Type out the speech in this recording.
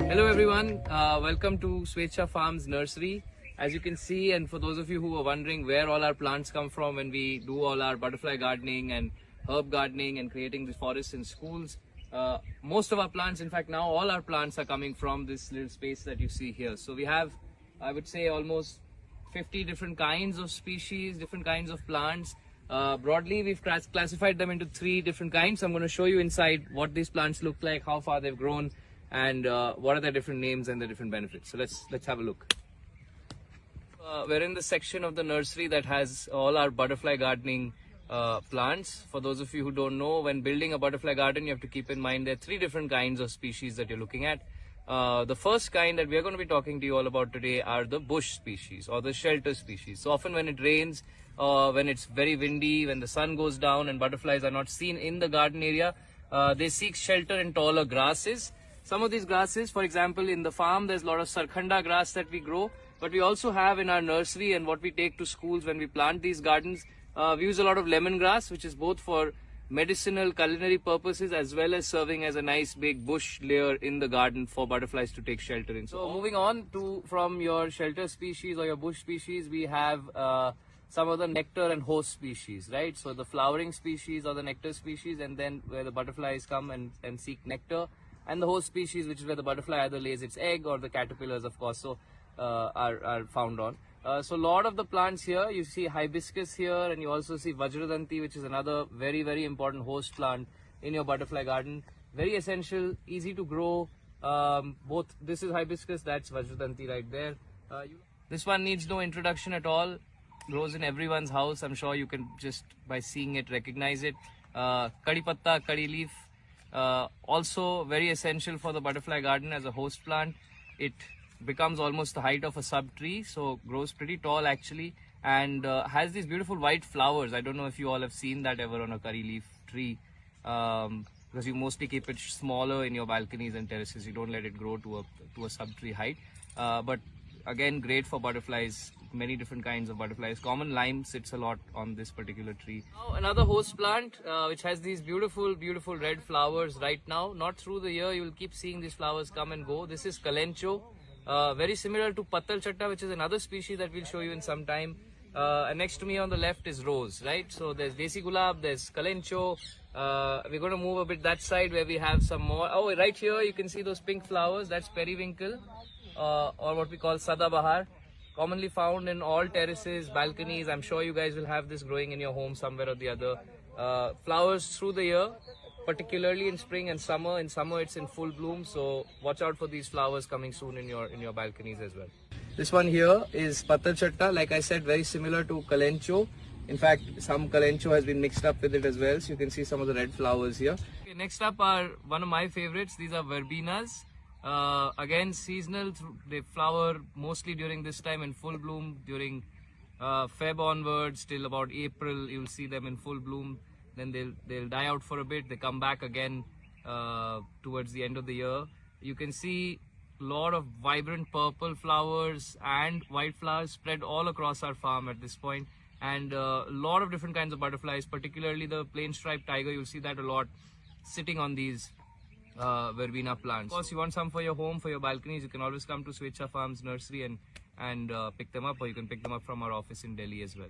Hello everyone, welcome to Swecha Farms Nursery. As you can see, and for those of you who are wondering where all our plants come from when we do all our butterfly gardening and herb gardening and creating the forests in schools, most of our plants, in fact now all our plants are coming from this little space that you see here. So we have, I would say, almost 50 different kinds of species, different kinds of plants. Broadly, we've classified them into 3 different kinds. I'm going to show you inside what these plants look like, how far they've grown, and what are their different names and the different benefits. So let's have a look. We're in the section of the nursery that has all our butterfly gardening plants. For those of you who don't know, when building a butterfly garden, you have to keep in mind there are 3 different kinds of species that you're looking at. The first kind that we're going to be talking to you all about today are the bush species or the shelter species. So often when it rains, when it's very windy, when the sun goes down and butterflies are not seen in the garden area, they seek shelter in taller grasses. Some of these grasses, for example, in the farm, there's a lot of sarkhanda grass that we grow, but we also have in our nursery and what we take to schools when we plant these gardens, we use a lot of lemongrass, which is both for medicinal, culinary purposes as well as serving as a nice big bush layer in the garden for butterflies to take shelter in. So moving on to from your shelter species or your bush species, we have some of the nectar and host species, right? So the flowering species or the nectar species, and then where the butterflies come and seek nectar, and the host species, which is where the butterfly either lays its egg or the caterpillars, of course, so are found on. So a lot of the plants here, you see hibiscus here, and you also see Vajradanti, which is another very, very important host plant in your butterfly garden. Very essential, easy to grow. Both, this is hibiscus, that's Vajradanti right there. This one needs no introduction at all. Grows in everyone's house. I'm sure you can just by seeing it recognize it. Kadi patta, kadi leaf, also very essential for the butterfly garden as a host plant. It becomes almost the height of a sub tree, so grows pretty tall actually, and has these beautiful white flowers. I don't know if you all have seen that ever on a curry leaf tree, because you mostly keep it smaller in your balconies and terraces. You don't let it grow to a sub tree height, but again great for butterflies, many different kinds of butterflies. Common lime sits a lot on this particular tree. Now another host plant which has these beautiful red flowers right now. Not through the year, you will keep seeing these flowers come and go. This is kalencho. Very similar to Pattal Chatta, which is another species that we'll show you in some time. And next to me on the left is rose, right? So there's Desi Gulab, there's Kalencho. We're going to move a bit that side where we have some more. Oh, right here you can see those pink flowers. That's periwinkle, or what we call Sadabahar. Commonly found in all terraces, balconies. I'm sure you guys will have this growing in your home somewhere or the other. Flowers through the year, particularly in spring and summer. In summer it's in full bloom, so watch out for these flowers coming soon in your balconies as well. This one here is Pattal Chatta, like I said, very similar to Kalencho. In fact, some Kalencho has been mixed up with it as well, so you can see some of the red flowers here. Okay, next up are one of my favorites. These are verbenas. Again seasonal, they flower mostly during this time in full bloom during Feb onwards till about April. You'll see them in full bloom. Then they'll die out for a bit. They come back again towards the end of the year. You can see a lot of vibrant purple flowers and white flowers spread all across our farm at this point, and a lot of different kinds of butterflies, particularly the plain striped tiger. You'll see that a lot sitting on these verbena plants. Of course, you want some for your home, for your balconies, you can always come to Swecha Farms Nursery and pick them up, or you can pick them up from our office in Delhi as well.